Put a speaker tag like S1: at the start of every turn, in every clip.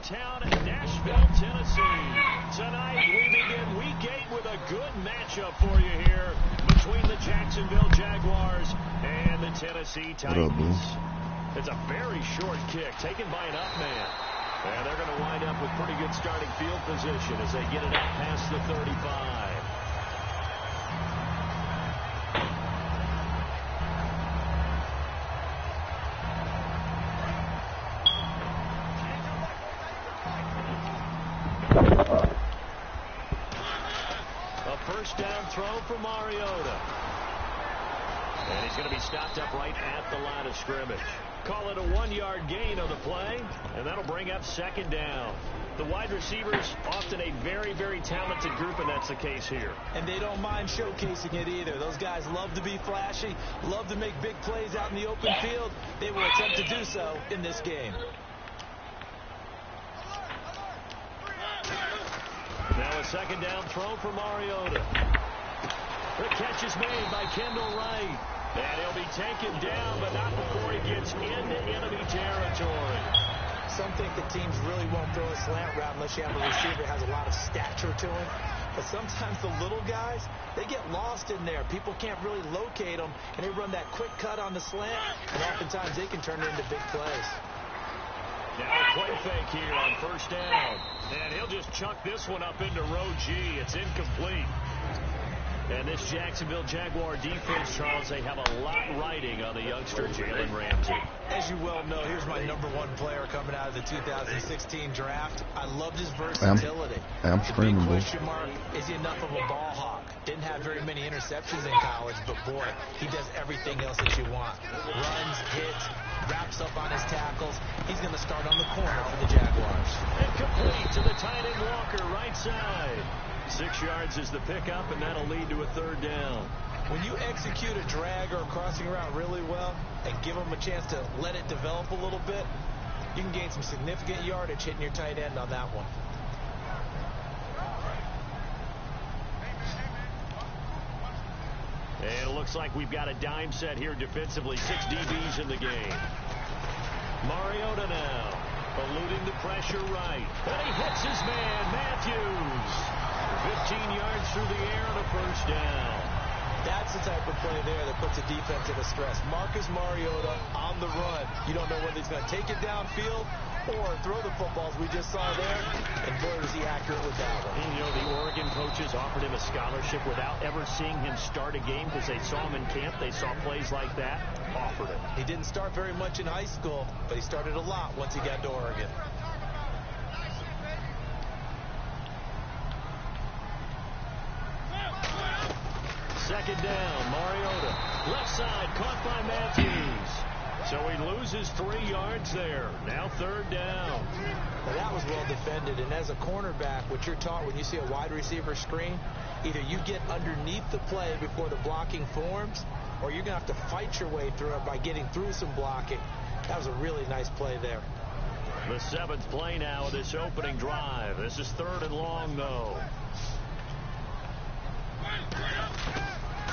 S1: town in Nashville, Tennessee. Tonight we begin Week 8 with a good matchup for you here between the Jacksonville Jaguars and the Tennessee Titans. It's a very short kick taken by an up man. And they're going to wind up with pretty good starting field position as they get it up past the 35. First down throw for Mariota. And he's going to be stopped up right at the line of scrimmage. Call it a 1-yard gain on the play, and that'll bring up second down. The wide receivers, often a very, very talented group, and that's the case here.
S2: And they don't mind showcasing it either. Those guys love to be flashy, love to make big plays out in the open field. They will attempt to do so in this game.
S1: Now a second down throw for Mariota. The catch is made by Kendall Wright. And he'll be taken down, but not before he gets into enemy territory.
S2: Some think the teams really won't throw a slant route unless you have a receiver that has a lot of stature to him. But sometimes the little guys, they get lost in there. People can't really locate them, and they run that quick cut on the slant, and oftentimes they can turn it into big plays.
S1: Now a play fake here on first down. And he'll just chuck this one up into row G. It's incomplete. And this Jacksonville Jaguar defense, Charles, they have a lot riding on the youngster Jalen Ramsey.
S2: As you well know, here's my #1 player coming out of the 2016 draft. I loved his versatility.
S3: I'm
S2: the big question mark, is he enough of a ball hawk? Didn't have very many interceptions in college, but boy, he does everything else that you want. Runs, hits, wraps up on his tackles. He's going to start on the corner for the Jaguars.
S1: Incomplete to the tight end Walker, right side. 6 yards is the pickup, and that'll lead to a third down.
S2: When you execute a drag or a crossing route really well and give them a chance to let it develop a little bit, you can gain some significant yardage hitting your tight end on that one.
S1: And it looks like we've got a dime set here defensively. 6 DBs in the game. Mariota now, eluding the pressure right. And he hits his man, Matthews. 15 yards through the air and a first down.
S2: That's the type of play there that puts a defense in a stress. Marcus Mariota on the run. You don't know whether he's going to take it downfield or throw the footballs we just saw there. And boy, was he accurate with that one.
S1: And, you know, the Oregon coaches offered him a scholarship without ever seeing him start a game because they saw him in camp. They saw plays like that, offered him.
S2: He didn't start very much in high school, but he started a lot once he got to Oregon.
S1: Second down, Mariota. Left side, caught by Matthews. So he loses 3 yards there. Now third down.
S2: Well, that was well defended. And as a cornerback, what you're taught when you see a wide receiver screen, either you get underneath the play before the blocking forms, or you're going to have to fight your way through it by getting through some blocking. That was a really nice play there.
S1: The 7th play now of this opening drive. This is 3rd and long, though.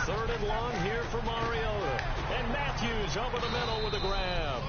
S1: 3rd and long here for Mariota. And Matthews over the middle with a grab.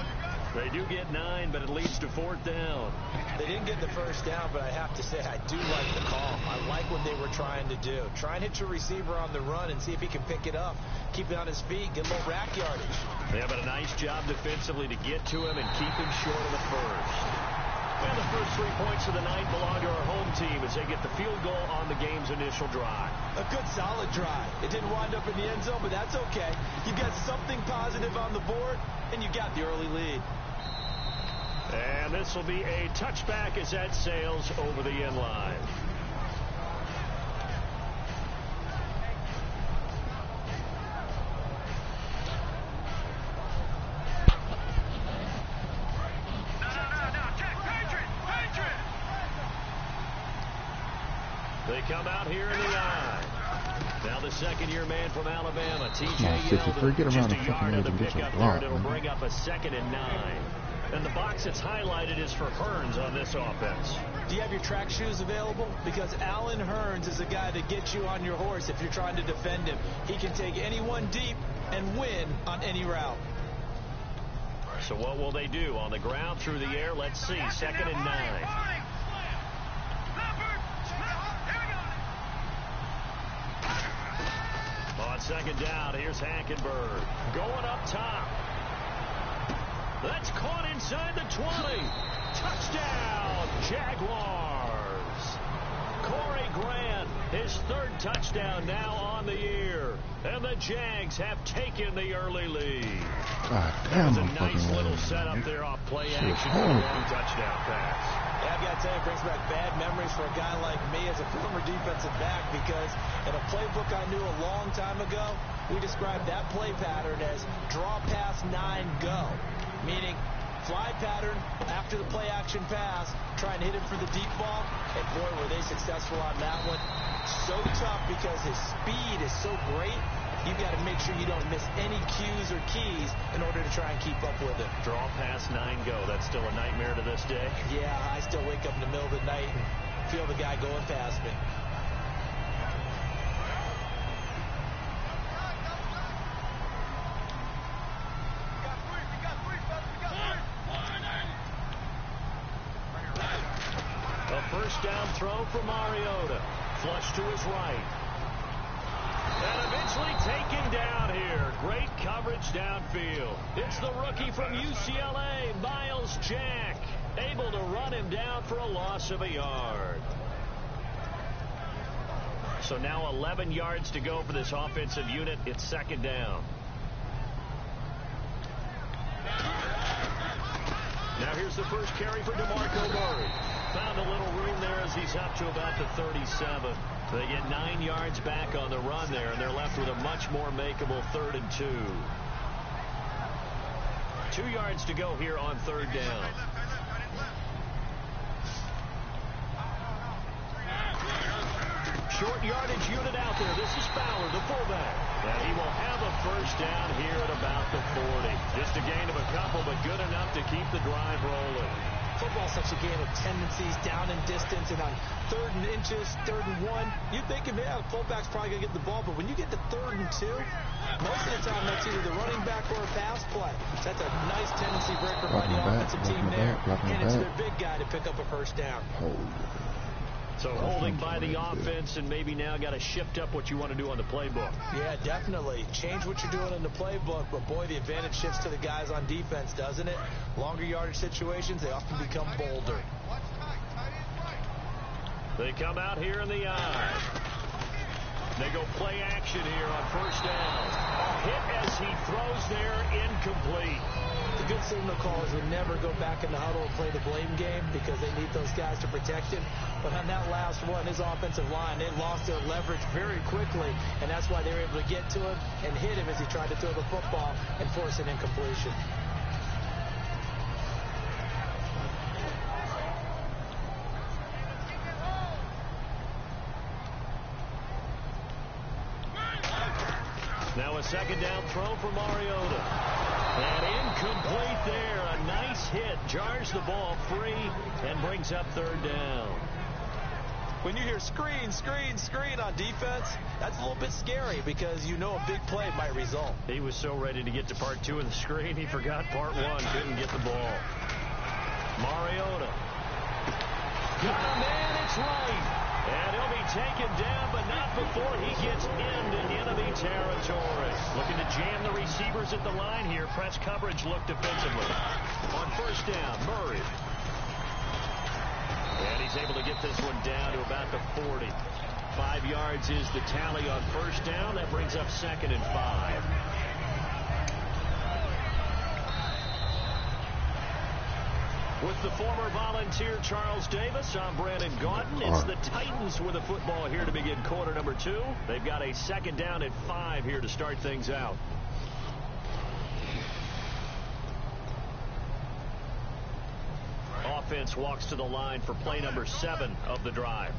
S1: They do get 9, but it leads to 4th down.
S2: They didn't get the first down, but I have to say I do like the call. I like what they were trying to do. Try and hit your receiver on the run and see if he can pick it up. Keep it on his feet, get a little rack yardage.
S1: They have a nice job defensively to get to him and keep him short of the first. And the first 3 points of the night belong to our home team as they get the field goal on the game's initial drive.
S2: A good solid drive. It didn't wind up in the end zone, but that's okay. You got something positive on the board, and you got the early lead.
S1: And this will be a touchback as that sails over the end line. They come out here in the eye. Now the second-year man from Alabama, T.J. Yeldon, just a yard of the pickup there, and it'll bring up a 2nd and 9. And the box that's highlighted is for Hearns on this offense.
S2: Do you have your track shoes available? Because Allen Hearns is a guy to get you on your horse if you're trying to defend him. He can take anyone deep and win on any route.
S1: So what will they do? On the ground, through the air, let's see. 2nd and 9. second down. Here's Hackenberg going up top. That's caught inside the 20. Touchdown, Jaguars. Corey Grant, his third touchdown now on the year. And the Jags have taken the early lead.
S3: God damn,
S1: a nice little setup there off play action for a long touchdown pass.
S2: Yeah, I've got to tell you, it brings back bad memories for a guy like me as a former defensive back, because in a playbook I knew a long time ago, we described that play pattern as draw pass 9 go, meaning fly pattern after the play action pass, try and hit him for the deep ball, and boy, were they successful on that one. So tough because his speed is so great. You've got to make sure you don't miss any cues or keys in order to try and keep up with it.
S1: Draw pass 9 go. That's still a nightmare to this day.
S2: Yeah, I still wake up in the middle of the night and feel the guy going past me.
S1: A first down throw for Mariota. Flush to his right. And eventually taken down here. Great coverage downfield. It's the rookie from UCLA, Miles Jack, able to run him down for a loss of a yard. So now 11 yards to go for this offensive unit. It's second down. Now here's the first carry for DeMarco Murray. Found a little room there as he's up to about the 37. They get 9 yards back on the run there, and they're left with a much more makeable 3rd and 2. 2 yards to go here on 3rd down. Short yardage unit out there. This is Fowler, the fullback. And he will have a first down here at about the 40. Just a gain of a couple, but good enough to keep the drive rolling.
S2: Football's such a game of tendencies, down and distance, and on 3rd and inches, 3rd and 1, you'd think, yeah, the fullback's probably going to get the ball, but when you get to 3rd and 2, most of the time that's either the running back or a pass play. That's a nice tendency breaker by the offensive team there, and it's their big guy to pick up a first down.
S1: So holding by the offense, and maybe now got to shift up what you want to do on the playbook.
S2: Yeah, definitely. Change what you're doing in the playbook, but boy, the advantage shifts to the guys on defense, doesn't it? Longer yardage situations, they often become bolder.
S1: They come out here in the eye. They go play action here on first down. A hit as he throws there, incomplete.
S2: The good signal callers would never go back in the huddle and play the blame game because they need those guys to protect him. But on that last one, his offensive line, they lost their leverage very quickly, and that's why they were able to get to him and hit him as he tried to throw the football and force an incompletion.
S1: Now a second down throw for Mariota. And incomplete there. A nice hit. Jars the ball free and brings up 3rd down.
S2: When you hear screen, screen, screen on defense, that's a little bit scary because you know a big play might result.
S1: He was so ready to get to part 2 of the screen, he forgot part 1. Couldn't get the ball. Mariota. Got a man, it's right. And he'll be taken down, but not before he gets into enemy territory. Looking to jam the receivers at the line here. Press coverage look defensively. On first down, Murray. And he's able to get this one down to about the 40. 5 yards is the tally on first down. That brings up 2nd and 5. With the former Volunteer Charles Davis, I'm Brandon Gaunton. It's the Titans with the football here to begin quarter number 2. They've got a second down at 5 here to start things out. Offense walks to the line for play number 7 of the drive.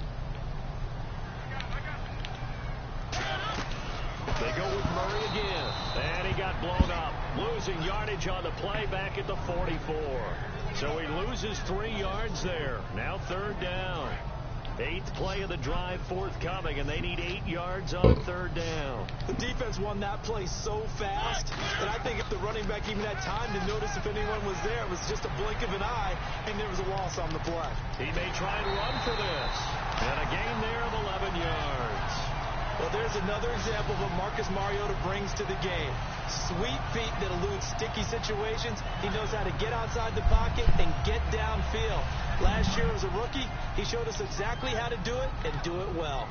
S1: They go with Murray again. And he got blown up. Losing yardage on the play back at the 44. So he loses 3 yards there. Now 3rd down. 8th play of the drive forthcoming, and they need 8 yards on 3rd down.
S2: The defense won that play so fast that I think if the running back even had time to notice if anyone was there, it was just a blink of an eye, and there was a loss on the play.
S1: He may try and run for this. And a gain there of 11 yards.
S2: Well, there's another example of what Marcus Mariota brings to the game. Sweet feet that elude sticky situations. He knows how to get outside the pocket and get downfield. Last year as a rookie, he showed us exactly how to do it and do it well.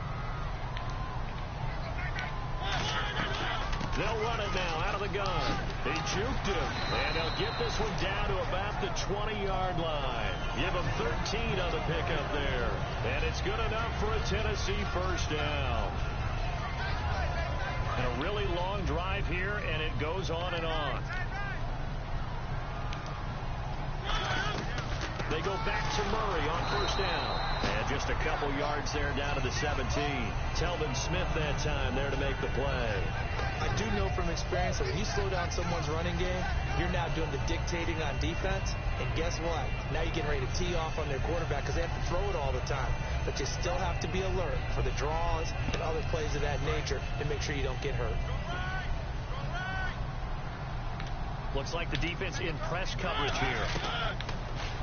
S1: They'll run it now out of the gun. They juked him, and they'll get this one down to about the 20-yard line. Give him 13 on the pickup there, and it's good enough for a Tennessee first down. And a really long drive here, and it goes on and on. They go back to Murray on first down. And just a couple yards there down to the 17. Telvin Smith that time there to make the play.
S2: I do know from experience that when you slow down someone's running game, you're now doing the dictating on defense. And guess what? Now you're getting ready to tee off on their quarterback because they have to throw it all the time. But you still have to be alert for the draws and other plays of that nature to make sure you don't get hurt.
S1: Looks like the defense in press coverage here.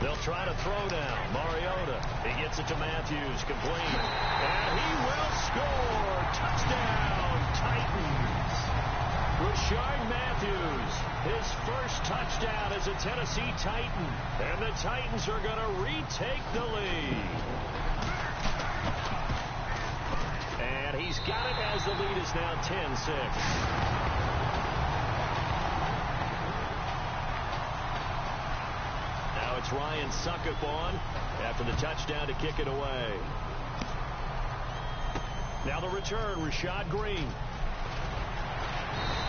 S1: They'll try to throw now. Mariota. He gets it to Matthews. Complete. And he will score. Touchdown, Titans. Rashard Matthews. His first touchdown as a Tennessee Titan. And the Titans are going to retake the lead. And he's got it as the lead is now 10-6. It's Ryan Suckup on after the touchdown to kick it away. Now the return, Rashad Green.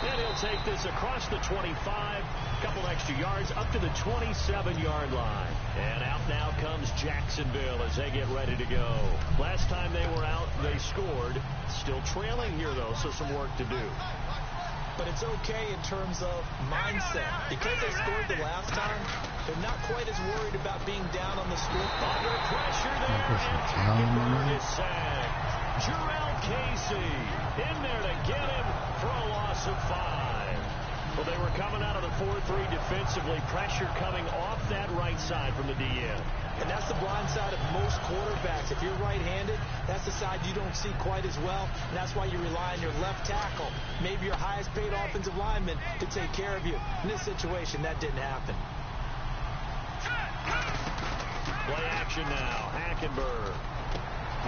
S1: And he'll take this across the 25, couple extra yards up to the 27-yard line. And out now comes Jacksonville as they get ready to go. Last time they were out, they scored. Still trailing here, though, so some work to do.
S2: But it's okay in terms of mindset. Because they scored the last time, they're not quite as worried about being down on the score.
S1: Under pressure there, and Hackenberg is sacked. Jarrell Casey in there to get him for a loss of 5. Well, they were coming out of the 4-3 defensively. Pressure coming off that right side from the DN.
S2: And that's the blind side of most quarterbacks. If you're right-handed, that's the side you don't see quite as well. And that's why you rely on your left tackle, maybe your highest-paid offensive lineman, to take care of you. In this situation, that didn't happen.
S1: Play action now. Hackenberg.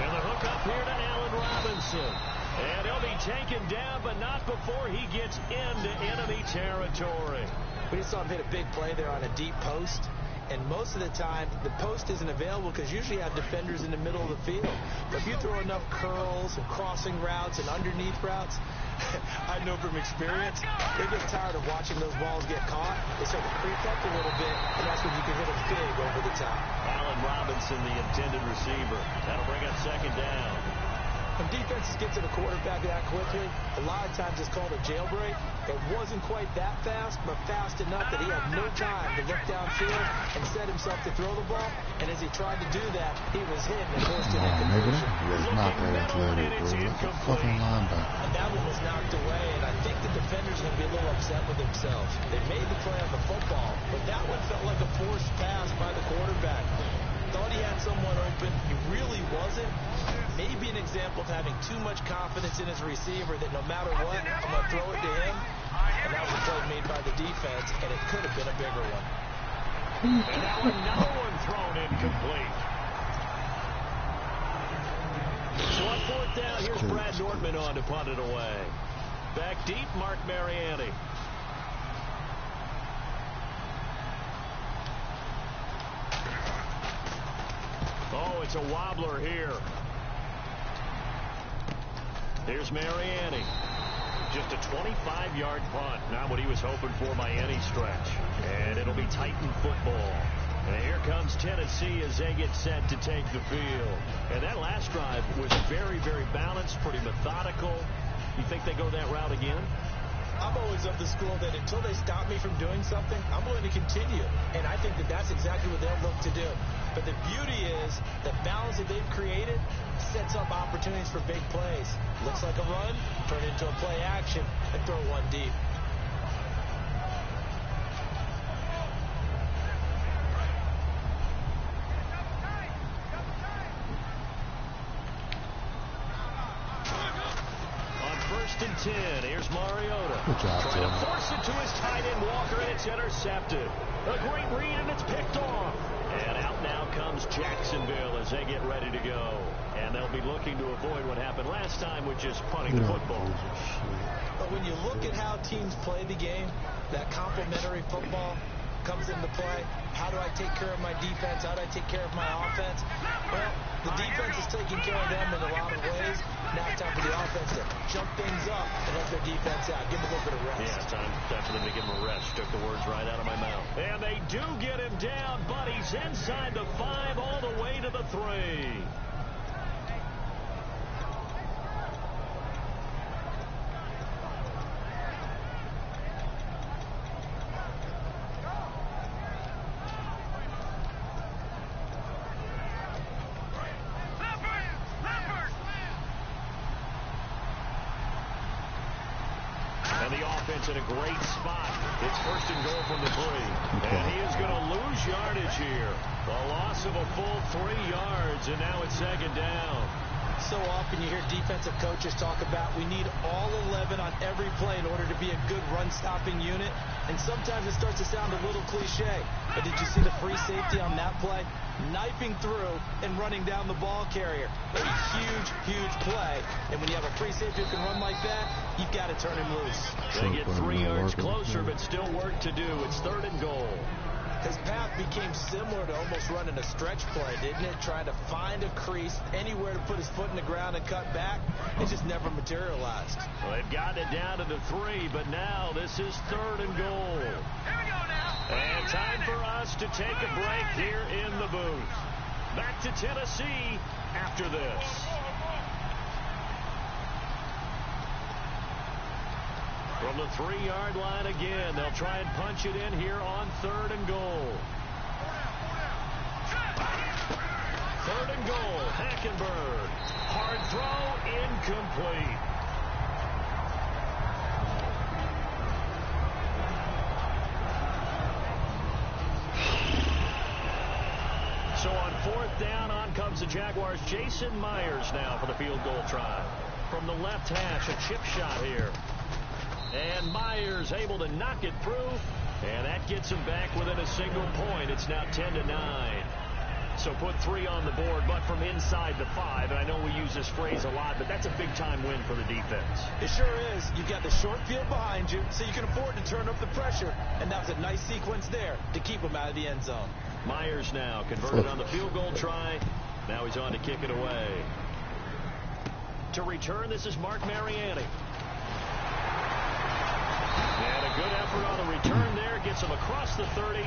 S1: And the hook up here to Allen Robinson. And he'll be taken down, but not before he gets into enemy territory.
S2: We just saw him hit a big play there on a deep post. And most of the time, the post isn't available because usually you have defenders in the middle of the field. But if you throw enough curls and crossing routes and underneath routes, I know from experience, they get tired of watching those balls get caught. They start to creep up a little bit, and that's when you can hit them big over the top.
S1: Allen Robinson, the intended receiver. That'll bring up second down.
S2: When defenses get to the quarterback that quickly, a lot of times it's called a jailbreak. It wasn't quite that fast, but fast enough that he had no time to look downfield and set himself to throw the ball. And as he tried to do that, he was hit and forced an incompletion.
S3: It's not that athletic, bro. That's a fucking linebacker.
S2: And that one was knocked away, and I think the defenders are going to be a little upset with themselves. They made the play on the football, but that one felt like a forced pass by the quarterback. Thought he had someone open. He really wasn't. Maybe an example of having too much confidence in his receiver that no matter what, I'm going to throw it to him. And that was a play made by the defense, and it could have been a bigger one.
S1: And now another one thrown incomplete. So on fourth down, here's Brad Nortman on to punt it away. Back deep, Mark Mariani. Oh, it's a wobbler here. Here's Mariani. Just a 25-yard punt. Not what he was hoping for by any stretch. And it'll be Titan football. And here comes Tennessee as they get set to take the field. And that last drive was very, very balanced, pretty methodical. You think they go that route again?
S2: I'm always of the school that until they stop me from doing something, I'm willing to continue. And I think that that's exactly what they'll look to do. But the beauty is the balance that they've created sets up opportunities for big plays. Looks like a run, turn it into a play action, and throw one deep.
S1: 1st and 10. Here's Mariota.
S3: Good job,
S1: trying to force it to his tight end Walker, and it's intercepted. A great read, and it's picked off. And out now comes Jacksonville as they get ready to go. And they'll be looking to avoid what happened last time, which is punting the football.
S2: But when you look at how teams play the game, that complementary football comes into play. How do I take care of my defense? How do I take care of my offense? Well, the defense is taking care of them in a lot of ways. Now it's time for the offense to jump things up and help their defense out. Give them a little bit of rest.
S1: Yeah, time for them to give him a rest. Took the words right out of my mouth. And they do get him down, but he's inside the 5 all the way to the 3. And the offense in a great spot. It's 1st and goal from the 3. And he is going to lose yardage here. A loss of a full 3 yards, and now it's 2nd down.
S2: So often you hear defensive coaches talk about we need all 11 on every play in order to be a good run-stopping unit. And sometimes it starts to sound a little cliche. But did you see the free safety on that play? Knifing through and running down the ball carrier. A huge, huge play. And when you have a free safety who can run like that, you've got to turn him loose.
S1: They get 3 yards closer, but still work to do. It's 3rd and goal.
S2: His path became similar to almost running a stretch play, didn't it? Trying to find a crease, anywhere to put his foot in the ground and cut back. It just never materialized.
S1: Well, they've gotten it down to the 3, but now this is 3rd and goal. Here we go now. And time for us to take a break here in the booth. Back to Tennessee after this. From the 3-yard line again, they'll try and punch it in here on 3rd and goal. 3rd and goal, Hackenberg. Hard throw, incomplete. So on 4th down, on comes the Jaguars. Jason Myers now for the field goal try. From the left hash, a chip shot here. And Myers able to knock it through, and that gets him back within a single point. It's now 10-9. So put 3 on the board, but from inside the 5. And I know we use this phrase a lot, but that's a big-time win for the defense.
S2: It sure is. You've got the short field behind you, so you can afford to turn up the pressure. And that was a nice sequence there to keep him out of the end zone.
S1: Myers now converted on the field goal try. Now he's on to kick it away. To return, this is Mark Mariani. And a good effort on the return there. Gets him across the 30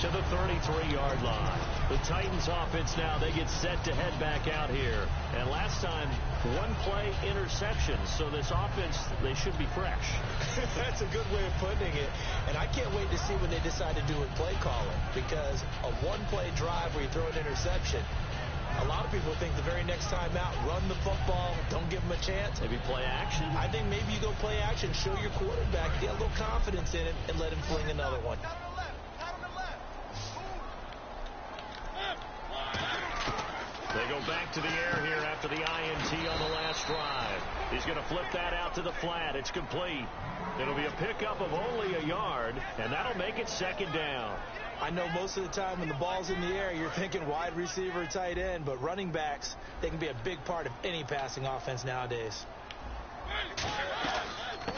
S1: to the 33-yard line. The Titans offense now, they get set to head back out here. And last time, 1-play interception. So this offense, they should be fresh.
S2: That's a good way of putting it. And I can't wait to see when they decide to do it play calling. Because a 1-play drive where you throw an interception, a lot of people think the very next time out, run the football, don't give them a chance.
S1: Maybe play action?
S2: I think maybe you go play action, show your quarterback, get a little confidence in him, and let him fling another one.
S1: They go back to the air here after the INT on the last drive. He's going to flip that out to the flat. It's complete. It'll be a pickup of only a yard, and that'll make it 2nd down.
S2: I know most of the time when the ball's in the air, you're thinking wide receiver, tight end, but running backs, they can be a big part of any passing offense nowadays.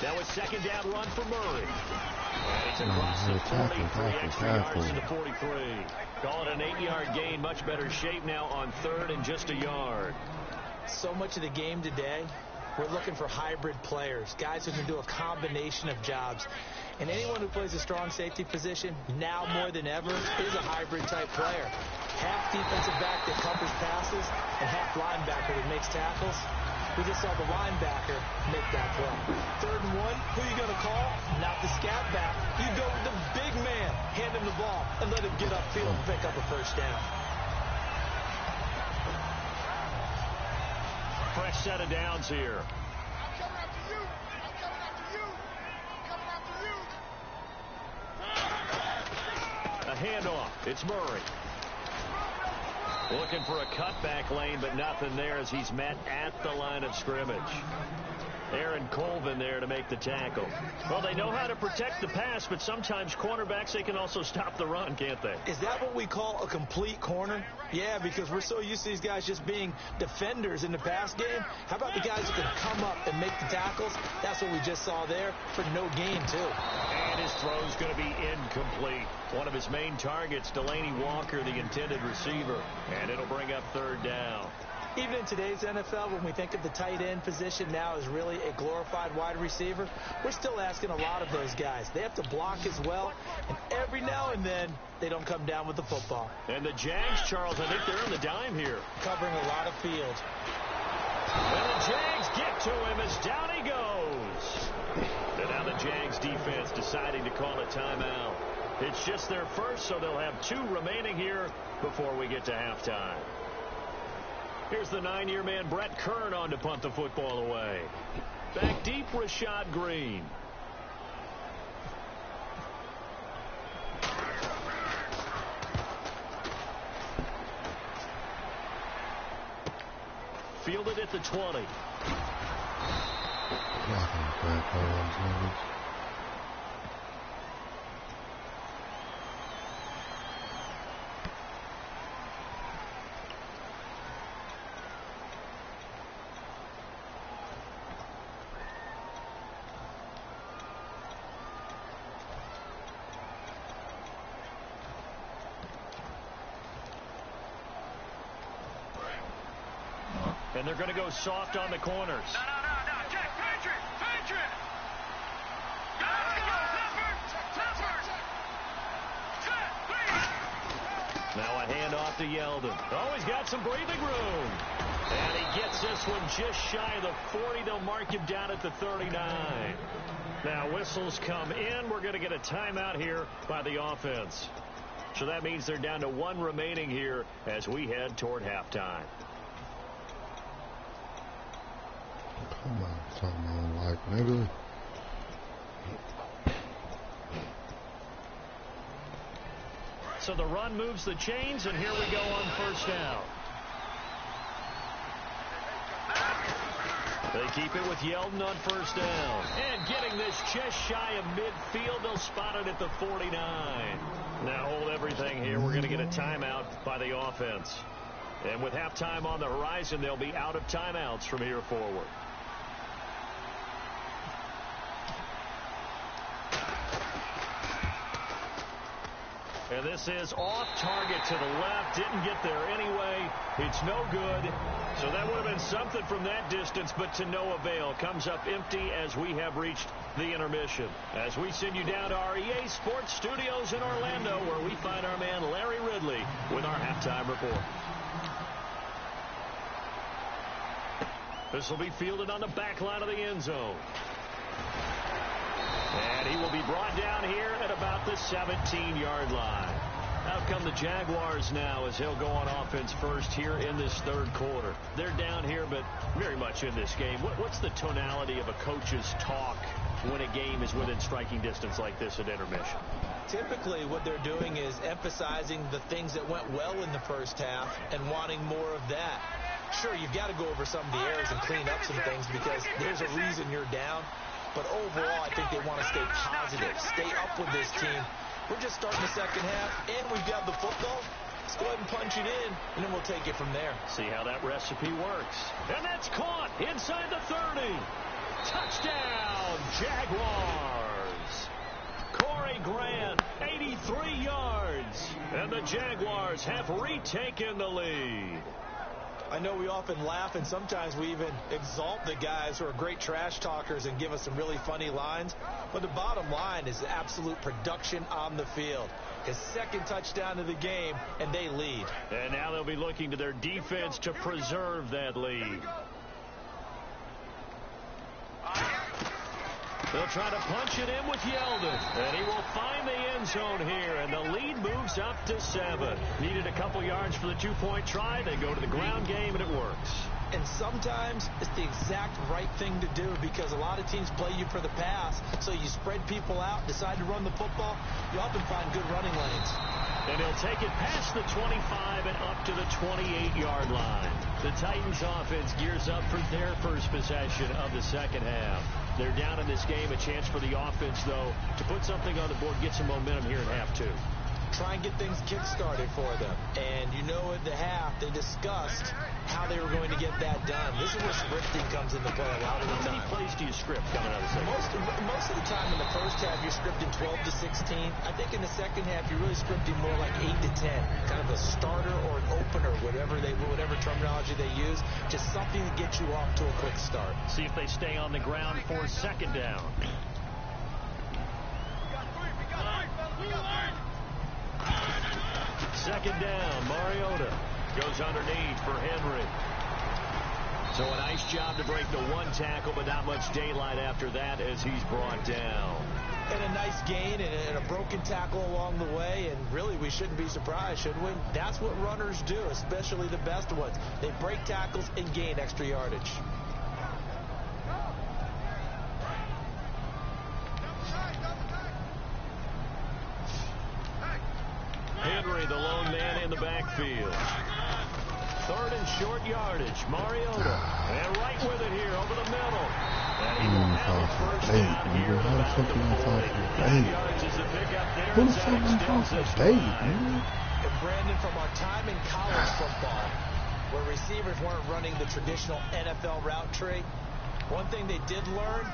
S1: Now a 2nd down run for Murray. And it's across the 40 for the extra yards to the 43. Call it an 8-yard gain. Much better shape now on 3rd and just a yard.
S2: So much of the game today, we're looking for hybrid players, guys who can do a combination of jobs. And anyone who plays a strong safety position, now more than ever, is a hybrid-type player. Half defensive back that covers passes and half linebacker that makes tackles. We just saw the linebacker make that play. 3rd and 1, who are you going to call? Not the scat back. You go with the big man, hand him the ball, and let him get upfield and pick up a 1st down.
S1: Fresh set of downs here. A handoff. It's Murray. Looking for a cutback lane, but nothing there as he's met at the line of scrimmage. Aaron Colvin there to make the tackle. Well, they know how to protect the pass, but sometimes cornerbacks, they can also stop the run, can't they?
S2: Is that what we call a complete corner? Yeah, because we're so used to these guys just being defenders in the pass game. How about the guys who can come up and make the tackles? That's what we just saw there for no gain, too.
S1: And his throw's going to be incomplete. One of his main targets, Delaney Walker, the intended receiver. And it'll bring up third down.
S2: Even in today's NFL, when we think of the tight end position now as really a glorified wide receiver, we're still asking a lot of those guys. They have to block as well, and every now and then, they don't come down with the football.
S1: And the Jags, Charles, I think they're on the dime here.
S2: Covering a lot of field.
S1: And the Jags get to him as down he goes. And now the Jags defense deciding to call a timeout. It's just their first, so they'll have 2 remaining here before we get to halftime. Here's the 9-year man, Brett Kern, on to punt the football away. Back deep, Rashad Green. Fielded at the 20. And they're going to go soft on the corners.
S4: No. Jack, Patriot. Go.
S1: Now a handoff to Yeldon. Oh, he's got some breathing room. And he gets this one just shy of the 40. They'll mark him down at the 39. Now whistles come in. We're going to get a timeout here by the offense. So that means they're down to 1 remaining here as we head toward halftime.
S3: Come on, something like nigga.
S1: So the run moves the chains, and here we go on first down. They keep it with Yeldon on first down. And getting this just shy of midfield, they'll spot it at the 49. Now hold everything here. We're going to get a timeout by the offense. And with halftime on the horizon, they'll be out of timeouts from here forward. And this is off target to the left. Didn't get there anyway. It's no good. So that would have been something from that distance, but to no avail. Comes up empty as we have reached the intermission. As we send you down to our EA Sports Studios in Orlando, where we find our man Larry Ridley with our halftime report. This will be fielded on the back line of the end zone. And he will be brought down here at about the 17-yard line. Out come the Jaguars now as he'll go on offense first here in this third quarter. They're down here, but very much in this game. What's the tonality of a coach's talk when a game is within striking distance like this at intermission?
S2: Typically, what they're doing is emphasizing the things that went well in the first half and wanting more of that. Sure, you've got to go over some of the errors and clean up some things because there's a reason you're down. But overall, I think they want to stay positive, stay up with this team. We're just starting the second half, and we've got the football. Let's go ahead and punch it in, and then we'll take it from there.
S1: See how that recipe works. And that's caught inside the 30. Touchdown, Jaguars. Corey Grant, 83 yards. And the Jaguars have retaken the lead.
S2: I know we often laugh, and sometimes we even exalt the guys who are great trash talkers and give us some really funny lines. But the bottom line is absolute production on the field. His second touchdown of the game, and they lead.
S1: And now they'll be looking to their defense to preserve that lead. They'll try to punch it in with Yeldon. And he will find the end zone here. And the lead moves up to 7. Needed a couple yards for the two-point try. They go to the ground game, and it works.
S2: And sometimes it's the exact right thing to do because a lot of teams play you for the pass. So you spread people out, decide to run the football. You often find good running lanes.
S1: And he'll take it past the 25 and up to the 28-yard line. The Titans offense gears up for their first possession of the second half. They're down in this game. A chance for the offense, though, to put something on the board, get some momentum here in half two.
S2: Try and get things kick-started for them. And you know at the half, they discussed how they were going to get that done. This is where scripting comes into play a lot of the time.
S1: How many plays do you script coming out of the second half?
S2: Most of the time in the first half, you're scripting 12 to 16. I think in the second half, you're really scripting more like 8 to 10. Kind of a starter or an opener, whatever terminology they use. Just something to get you off to a quick start.
S1: See if they stay on the ground for second down. Second down, Mariota goes underneath for Henry. So a nice job to break the one tackle, but not much daylight after that as he's brought down.
S2: And a nice gain and a broken tackle along the way, and really we shouldn't be surprised, should we? That's what runners do, especially the best ones. They break tackles and gain extra yardage.
S1: Henry, the lone man in the backfield. Third and short yardage. Mariota. And right with it here over the middle. And he will have his first down here at about the 40. 5 yards is the pickup there.
S3: Who the fuck is this baby, man?
S2: And Brandon, from our time in college football, where receivers weren't running the traditional NFL route tree, one thing they did learn,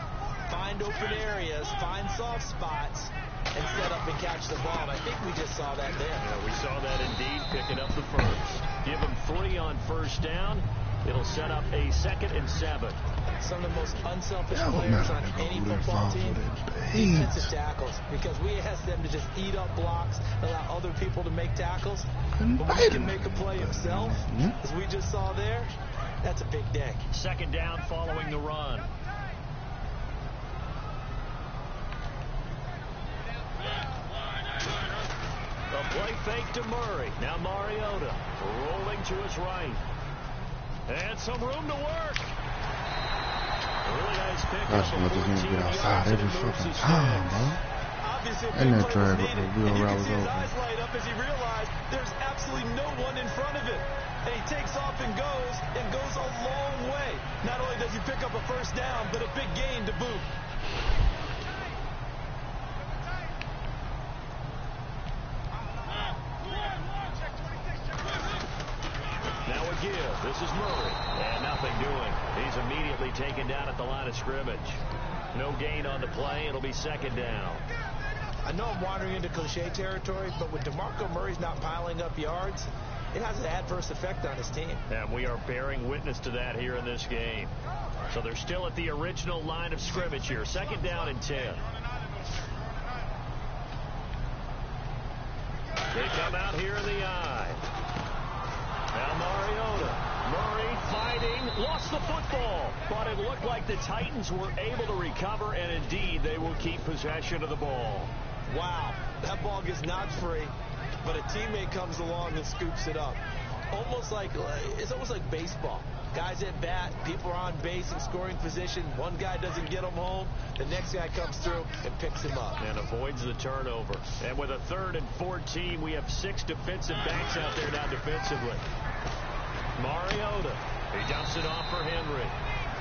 S2: find open areas, find soft spots, and set up and catch the ball. And I think we just saw that there.
S1: Yeah, we saw that indeed, picking up the first. Give him 3 on first down. It'll set up a 2nd and 7.
S2: Some of the most unselfish players on any football team, defensive tackles, because we ask them to just eat up blocks, allow other people to make tackles. But when he can make a play himself, as we just saw there, that's a big day.
S1: Second down following the run. A play fake to Murray. Now Mariota rolling to his right. And some room to work. Really nice pick.
S3: That's what they need to get outside every fucking time, bro. And that drag with the wheel route was over.
S2: His eyes light up as he realized there's absolutely no one in front of him. And he takes off and goes a long way. Not only does he pick up a first down, but a big gain to boot.
S1: Now a give. This is Murray. And nothing doing. He's immediately taken down at the line of scrimmage. No gain on the play. It'll be second down.
S2: I know I'm wandering into cliche territory, but with DeMarco Murray's not piling up yards, it has an adverse effect on his team.
S1: And we are bearing witness to that here in this game. So they're still at the original line of scrimmage here. Second down and 10. They come out here in the eye. Now Mariota. Murray fighting. Lost the football. But it looked like the Titans were able to recover, and indeed they will keep possession of the ball.
S2: Wow. That ball gets knocked free, but a teammate comes along and scoops it up. It's almost like baseball. Guys at bat, people are on base in scoring position. One guy doesn't get him home. The next guy comes through and picks him up.
S1: And avoids the turnover. And with a 3rd and 14, we have 6 defensive backs out there now defensively. Mariota. He dumps it off for Henry.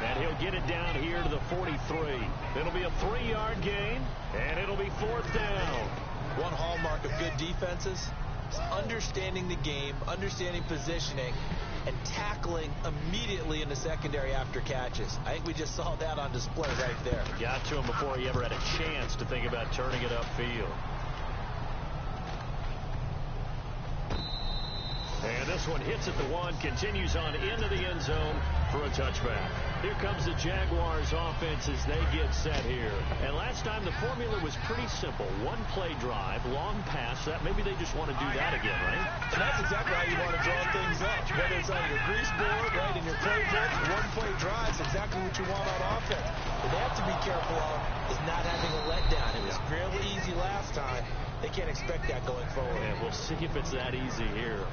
S1: And he'll get it down here to the 43. It'll be a 3-yard gain, and it'll be 4th down.
S2: One hallmark of good defenses is understanding the game, understanding positioning, and tackling immediately in the secondary after catches. I think we just saw that on display right there.
S1: Got to him before he ever had a chance to think about turning it upfield. And this one hits at the 1, continues on into the end zone for a touchback. Here comes the Jaguars offense as they get set here. And last time the formula was pretty simple. 1-play drive, long pass. That maybe they just want to do that again, right?
S2: And that's exactly how you want to draw things up. Whether it's on your grease board, right, in your playbook, 1-play drive is exactly what you want on offense. What they have to be careful of is not having a letdown. It was really easy last time. They can't expect that going forward.
S1: And we'll see if it's that easy here.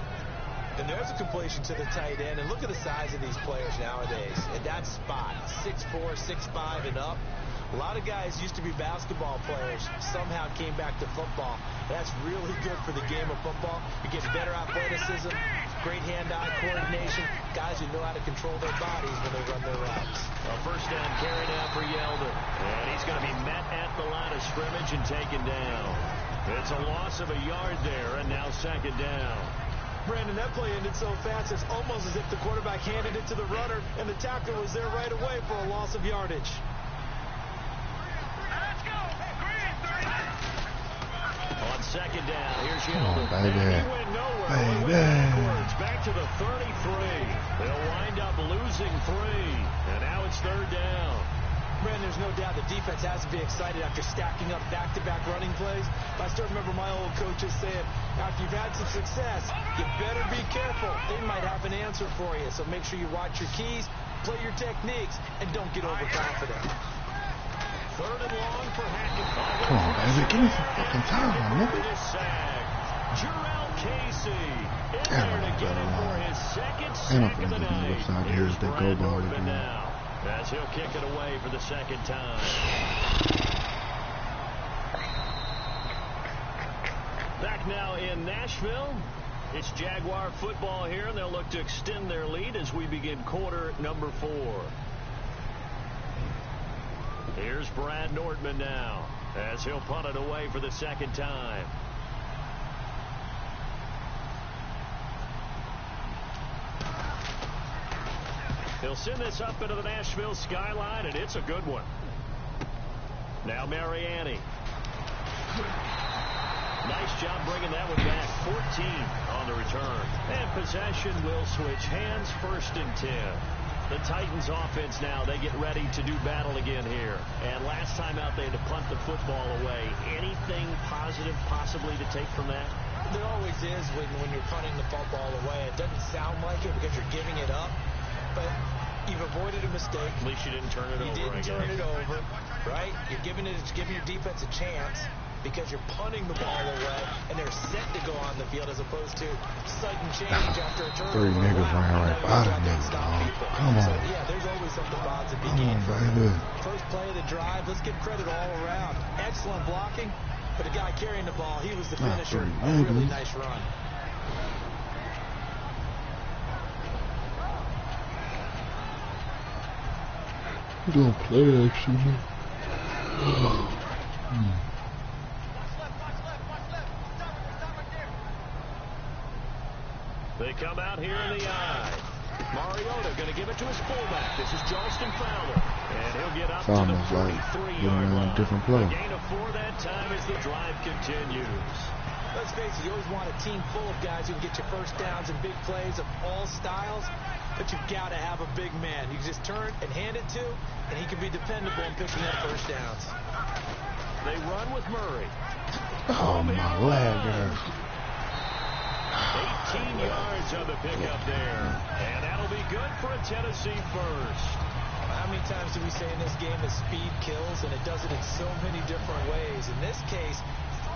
S2: And there's a completion to the tight end. And look at the size of these players nowadays. At that spot, 6'4", 6'5", and up. A lot of guys used to be basketball players, somehow came back to football. That's really good for the game of football. You get better athleticism, great hand-eye coordination, guys who know how to control their bodies when they run their routes.
S1: A first down carry now for Yeldon. And he's going to be met at the line of scrimmage and taken down. It's a loss of a yard there, and now second down.
S2: Brandon, that play ended so fast, it's almost as if the quarterback handed it to the runner, and the tackler was there right away for a loss of yardage.
S1: On second down, here's Yeldon.
S3: Baby.
S1: He went nowhere. He went backwards, back to the 33. They'll wind up losing 3, and now it's third down.
S2: Brandon, there's no doubt the defense has to be excited after stacking up back-to-back running plays. I still remember my old coaches saying, after you've had some success, you better be careful. They might have an answer for you, so make sure you watch your keys, play your techniques, and don't get overconfident.
S1: Third and long for Hackett.
S3: Come on, baby. Give me some fucking time, nigga.
S1: Jarrell Casey in
S3: Damn,
S1: there to get it for his second sack of the night. Here's Brad Nortman now, as he'll kick it away for the second time. Back now in Nashville. It's Jaguar football here, and they'll look to extend their lead as we begin quarter number 4. Here's Brad Nortman now, as he'll punt it away for the second time. He'll send this up into the Nashville skyline, and it's a good one. Now Mariani. Nice job bringing that one back. 14 on the return. And possession will switch hands, first and 10. The Titans offense now, they get ready to do battle again here. And last time out they had to punt the football away. Anything positive possibly to take from that?
S2: There always is when you're punting the football away. It doesn't sound like it because you're giving it up, but you've avoided a mistake.
S1: At least you didn't turn it over.
S2: You didn't turn it over, right? You're giving your defense a chance because you're punting the ball away, and they're set to go on the field as opposed to sudden change after a turnover.
S3: 3 niggas ran right by the niggas, dog. Come on.
S2: So, yeah, there's always something about to be
S3: Come on, baby.
S2: First play of the drive, let's give credit all around. Excellent blocking, but the guy carrying the ball, he was the finisher. A really nice run.
S3: You don't play action.
S1: They come out here in the eye. Mariota going to give it to his fullback. This is Charleston Fowler. And he'll get up to the 43-yard line.
S3: Different play.
S1: A gain of 4 that time as the drive continues.
S2: Let's face it, you always want a team full of guys who can get you first downs and big plays of all styles, but you've got to have a big man. You can just turn and hand it to, and he can be dependable in picking up first downs.
S1: They run with Murray.
S3: Oh, my leg.
S1: 18 yards on the pickup there. And that'll be good for a Tennessee first.
S2: How many times do we say in this game that speed kills, and it does it in so many different ways? In this case,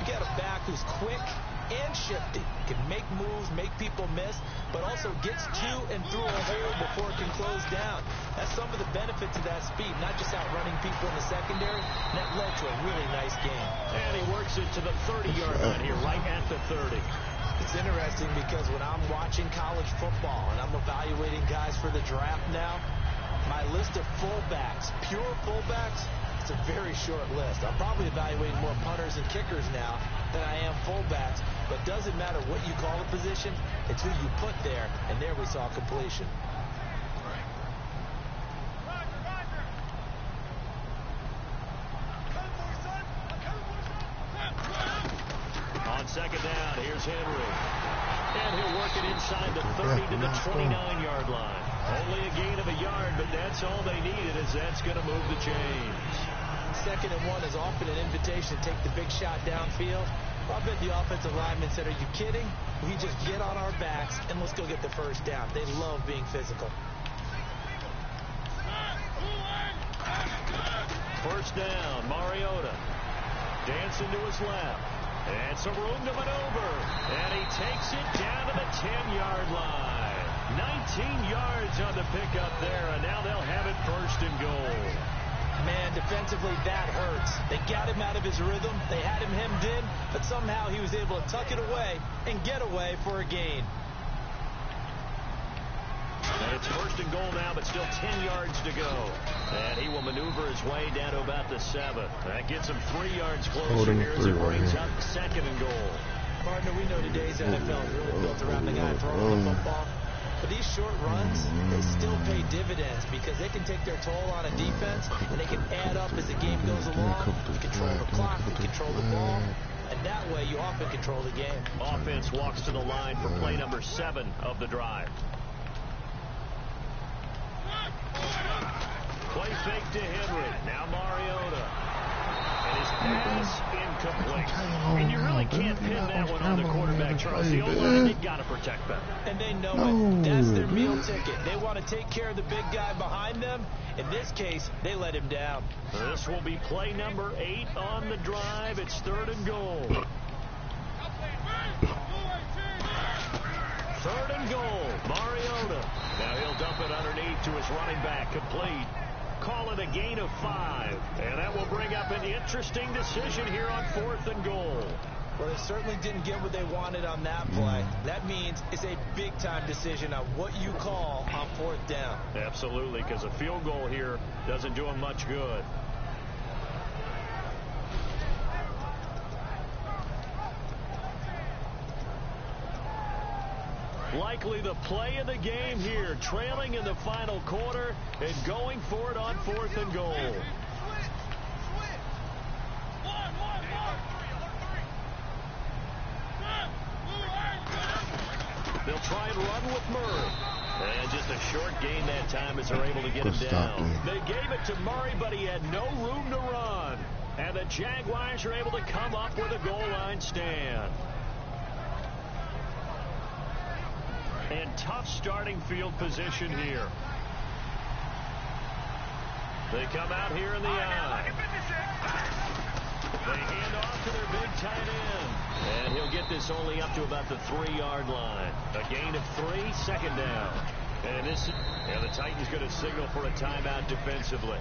S2: you got a back who's quick and shifty, can make moves, make people miss, but also gets to and through a hole before it can close down. That's some of the benefits of that speed, not just outrunning people in the secondary. And that led to a really nice game.
S1: And he works it to the 30-yard line here, right at the 30.
S2: It's interesting because when I'm watching college football and I'm evaluating guys for the draft now, my list of fullbacks, pure fullbacks, it's a very short list. I'm probably evaluating more punters and kickers now than I am fullbacks, but it doesn't matter what you call the position, it's who you put there, and there we saw completion.
S1: On second down, here's Henry. And he'll work it inside the 30 to the 29-yard line. Only a gain of a yard, but that's all they needed, as that's going to move the chains.
S2: 2nd and 1 is often an invitation to take the big shot downfield. I bet the offensive linemen said, are you kidding? We just get on our backs and let's go get the first down. They love being physical.
S1: First down, Mariota. Dancing to his left. And some room to maneuver. And he takes it down to the 10-yard line. 19 yards on the pickup there, and now they'll have it 1st and goal.
S2: Man, to Defensively, that hurts. They got him out of his rhythm. They had him hemmed in, but somehow he was able to tuck it away and get away for a gain.
S1: And it's 1st and goal now, but still 10 yards to go. And he will maneuver his way down to about the 7. That gets him 3 yards closer here as it brings up 2nd and goal.
S2: Partner, we know today's NFL is really built around the guy throwing the football. But these short runs, they still pay dividends because they can take their toll on a defense, and they can add up as the game goes along. You control the clock, you control the ball, and that way you often control the game.
S1: Offense walks to the line for play number 7 of the drive. Play fake to Henry. Now Mariota. And his pass incomplete. And you really can't pin that one on the quarterback, Charles. The O-line, they've got to protect better.
S2: And they know it. That's their meal ticket. They want to take care of the big guy behind them. In this case, they let him down.
S1: This will be play number 8 on the drive. It's 3rd and goal. 3rd and goal. Mariota. Now he'll dump it underneath to his running back. Complete. Call it a gain of 5. And that will bring up an interesting decision here on 4th and goal.
S2: Well, they certainly didn't get what they wanted on that play. That means it's a big-time decision on what you call on 4th down.
S1: Absolutely, because a field goal here doesn't do them much good. Likely the play of the game here, trailing in the final quarter and going for it on 4th and goal. They'll try and run with Murray. And just a short gain that time as they're able to get him down. They gave it to Murray, but he had no room to run. And the Jaguars are able to come up with a goal line stand. And tough starting field position here. They come out here in the eye. They hand off to their big tight end. And he'll get this only up to about the 3-yard line. A gain of 3, 2nd down. And the Titans going to signal for a timeout defensively.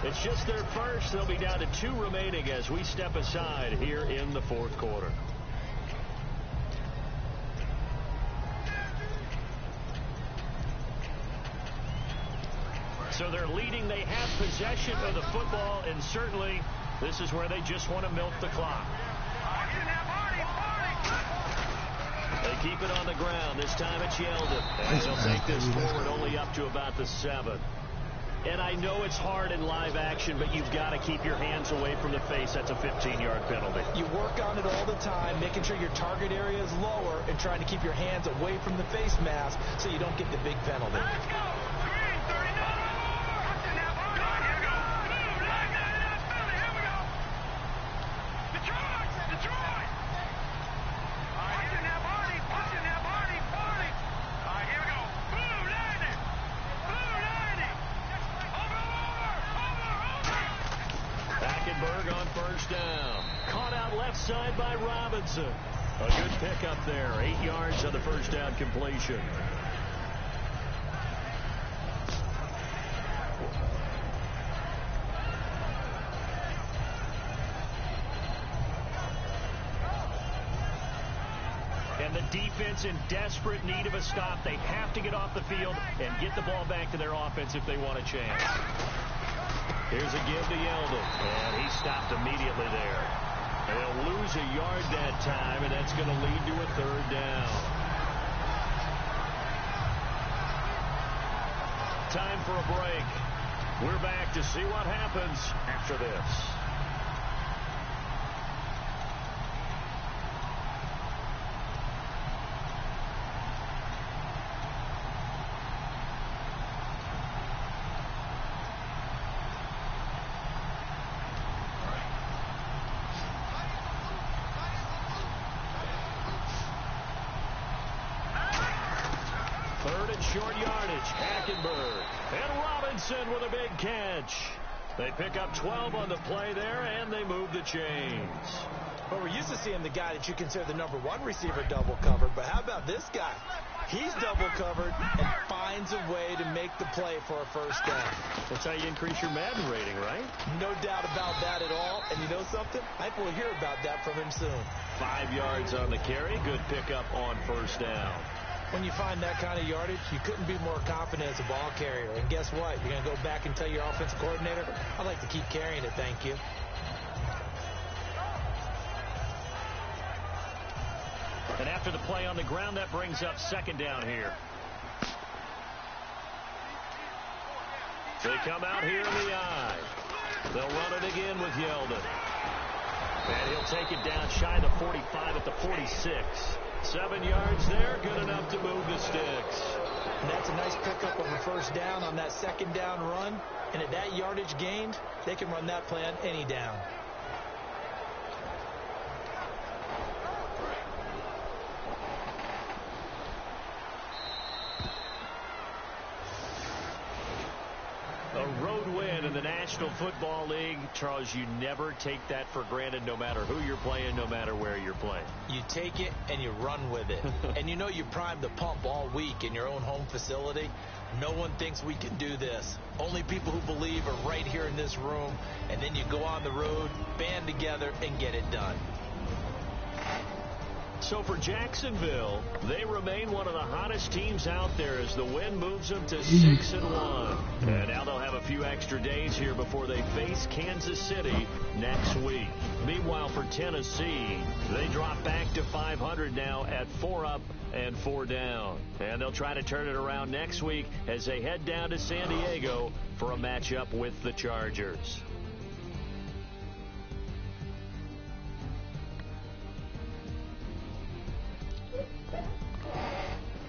S1: It's just their first. They'll be down to 2 remaining as we step aside here in the 4th quarter. So they're leading. They have possession of the football, and certainly this is where they just want to milk the clock. They keep it on the ground. This time it's Yeldon. And they'll take this forward only up to about the 7. And I know it's hard in live action, but you've got to keep your hands away from the face. That's a 15-yard penalty.
S2: You work on it all the time, making sure your target area is lower and trying to keep your hands away from the face mask so you don't get the big penalty.
S4: Let's go. 39.
S1: On 1st down. Caught out left side by Robinson. A good pickup there. 8 yards on the 1st down completion. And the defense in desperate need of a stop. They have to get off the field and get the ball back to their offense if they want a chance. Here's a give to Yeldon, and he stopped immediately there. They'll lose a yard that time, and that's going to lead to a 3rd down. Time for a break. We're back to see what happens after this. Short yardage, Hackenberg, and Robinson with a big catch. They pick up 12 on the play there, and they move the chains.
S2: Well, we're used to seeing the guy that you consider the #1 receiver double covered, but how about this guy? He's double covered and finds a way to make the play for a first down.
S1: That's how you increase your Madden rating, right?
S2: No doubt about that at all. And you know something? I think we'll hear about that from him soon.
S1: 5 yards on the carry. Good pickup on first down.
S2: When you find that kind of yardage, you couldn't be more confident as a ball carrier. And guess what? You're going to go back and tell your offensive coordinator, I'd like to keep carrying it, thank you.
S1: And after the play on the ground, that brings up second down here. They come out here in the eye. They'll run it again with Yeldon. And he'll take it down shy of the 45 at the 46. 7 yards there, good enough to move the sticks.
S2: And that's a nice pickup of a first down on that second down run. And at that yardage gained, they can run that play on any down.
S1: A road win in the National Football League. Charles, you never take that for granted no matter who you're playing, no matter where you're playing.
S2: You take it and you run with it. And you know you primed the pump all week in your own home facility. No one thinks we can do this. Only people who believe are right here in this room. And then you go on the road, band together, and get it done.
S1: So for Jacksonville, they remain one of the hottest teams out there as the win moves them to 6-1. And now they'll have a few extra days here before they face Kansas City next week. Meanwhile, for Tennessee, they drop back to 500 now at 4 up and 4 down. And they'll try to turn it around next week as they head down to San Diego for a matchup with the Chargers.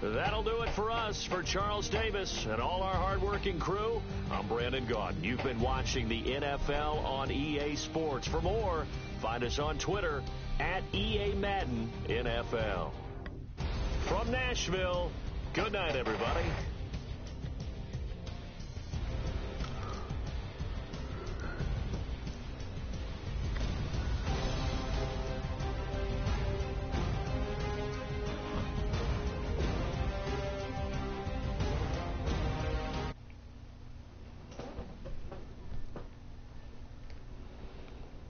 S1: That'll do it for us. For Charles Davis and all our hardworking crew, I'm Brandon Gaudin. You've been watching the NFL on EA Sports. For more, find us on Twitter at EA Madden NFL. From Nashville, good night, everybody.